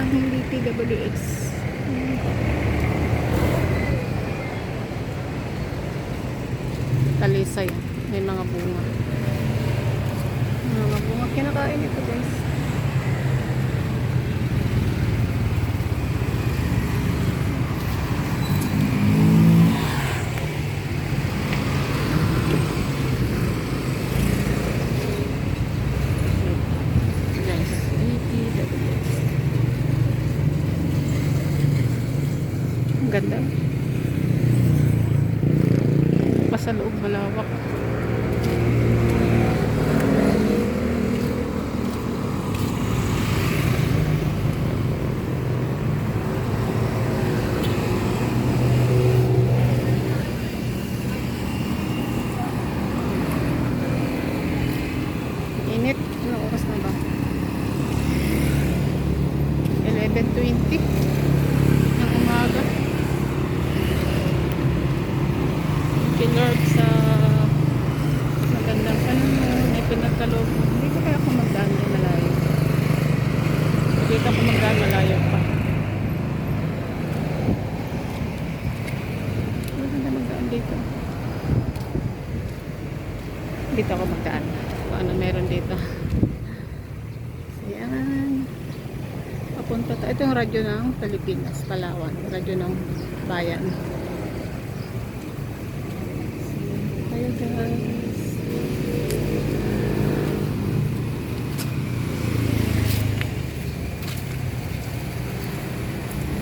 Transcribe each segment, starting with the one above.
hindi TWX. Talisa yan. May mga bunga. Mga bunga. Kinakain ito guys. Guys, TWX. Ang ganda. Pa sa loob malawak. Init. Anong oras na ba? 11:20 ng umaga. Thank you Lord sa magandang panahon. May pinagkaloob. Hindi ko kaya ako magdaan din malayo. Dito ako magdaan malayo pa. Hindi na magdaan dito. Dito ako magdaan. Kung ano meron dito. Ayan. Papunta tayo. Ito yung radyo ng Pilipinas, Palawan. Radyo ng bayan. Ayan guys.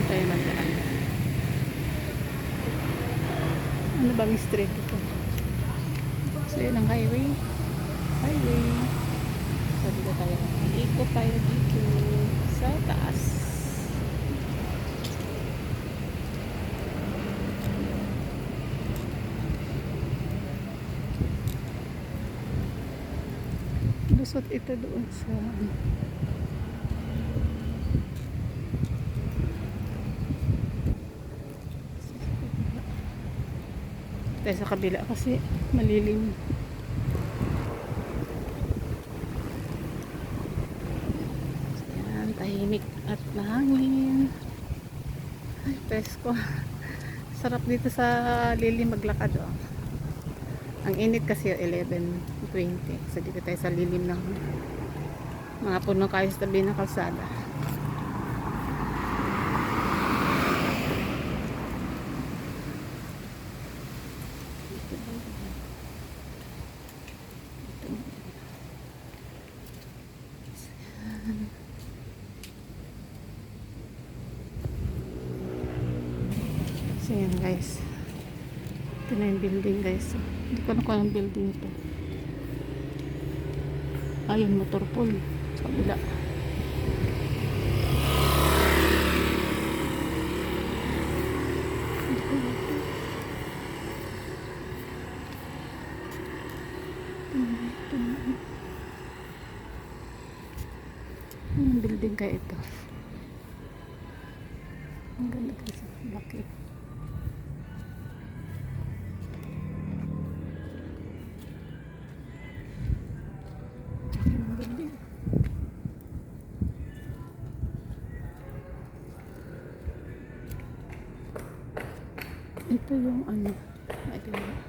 Tayo magdaan. Ano bang street ito? So yun ang highway. Highway. So dito tayo. Ikot tayo dito sa taas. Lusot ito doon sa tayo sa kabila kasi malilim. Ayan, tahimik at mahangin. Ay, presko. Sarap dito sa lilim maglakad oh. Ang init kasi 11:20. So dito tayo sa lilim ng mga puno kayo sa tabi ng kalsada. So yan guys. Ito na yung building guys. Hindi ko alam kung anong building ito. Ayun, motor pool. Sa kabila. Yung building kaya ito. Ang ganda kasi. Laki. Ito yung ano. Ito yung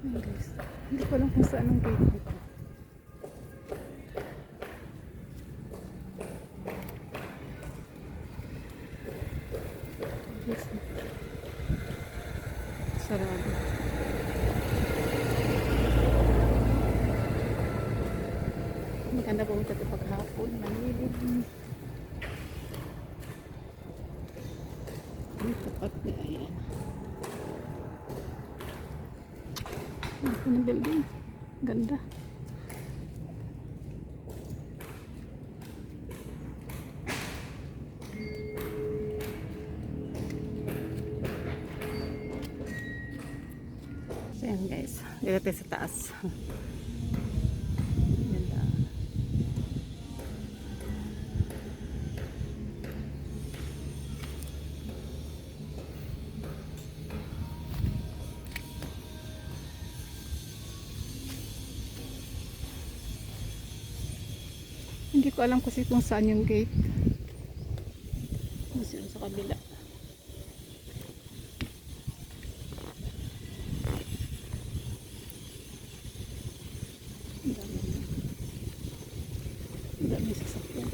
ayan guys. Hindi ko alam kung saan ang gate ito. Yes. Sarado. Maganda pumunta ito paghapon. Malilim. Ang tapat niya. Ayan. Ito na building. Ganda. So yan guys. Dito tayo sa taas. Ganda. Hindi ko alam kasi kung saan yung gate. sa kabila. Ang dami sasakyan.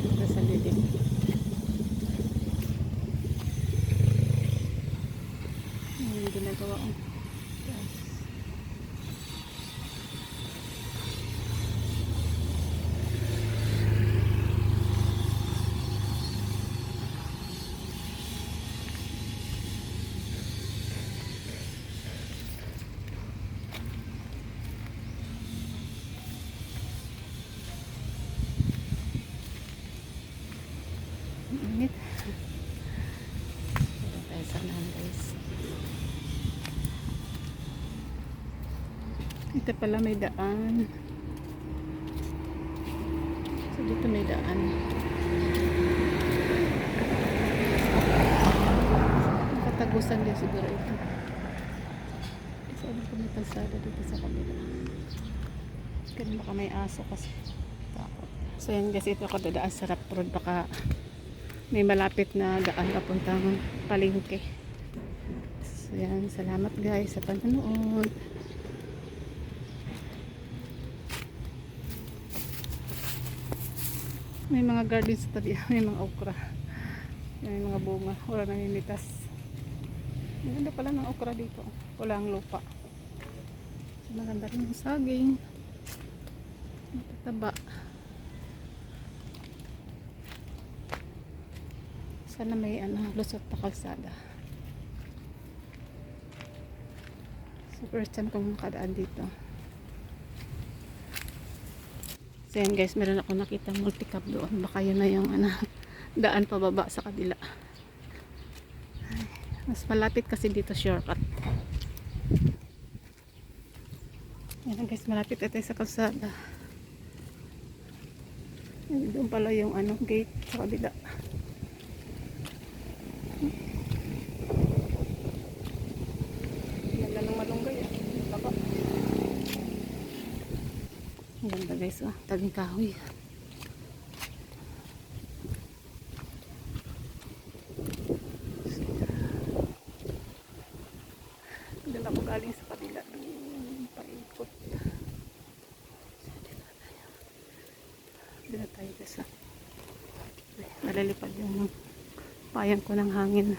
Dito sa lilim. Yung ginagawa ko. Yes. Init. Dito tayo sa unahan, guys. Ito pala may daan. So dito may daan. Katagusan din siguro ito. Kasi ano ko may kalsada dito sa kabila. Kasi baka may aso kasi. Takot. So yan guys, ito ako dadaan sa Rap Road. Baka may malapit na daan papuntang palengke. So yan, salamat guys sa panonood. May mga gardens sa tabi, may mga okra. May mga bunga, wala namimitas. Maganda pala ng okra dito. Wala ang lupa. So, maganda rin yung saging. Matataba. Sana may lusot na kalsada. So first time kong makadaan dito. So yan guys, meron ako nakita multicab doon. Baka yun na yung daan pababa sa kabila. Ay, mas malapit kasi dito shortcut. Yan guys, malapit ito sa kalsada. Yan, doon pala yung gate sa kabila. Ganda ng malunggay ah. Baka. Ang ganda guys, tabing kahoy. Doon ako galing sa kabila. Paikot. Doon na tayo guys. Nalalipad yung payang ko ng hangin.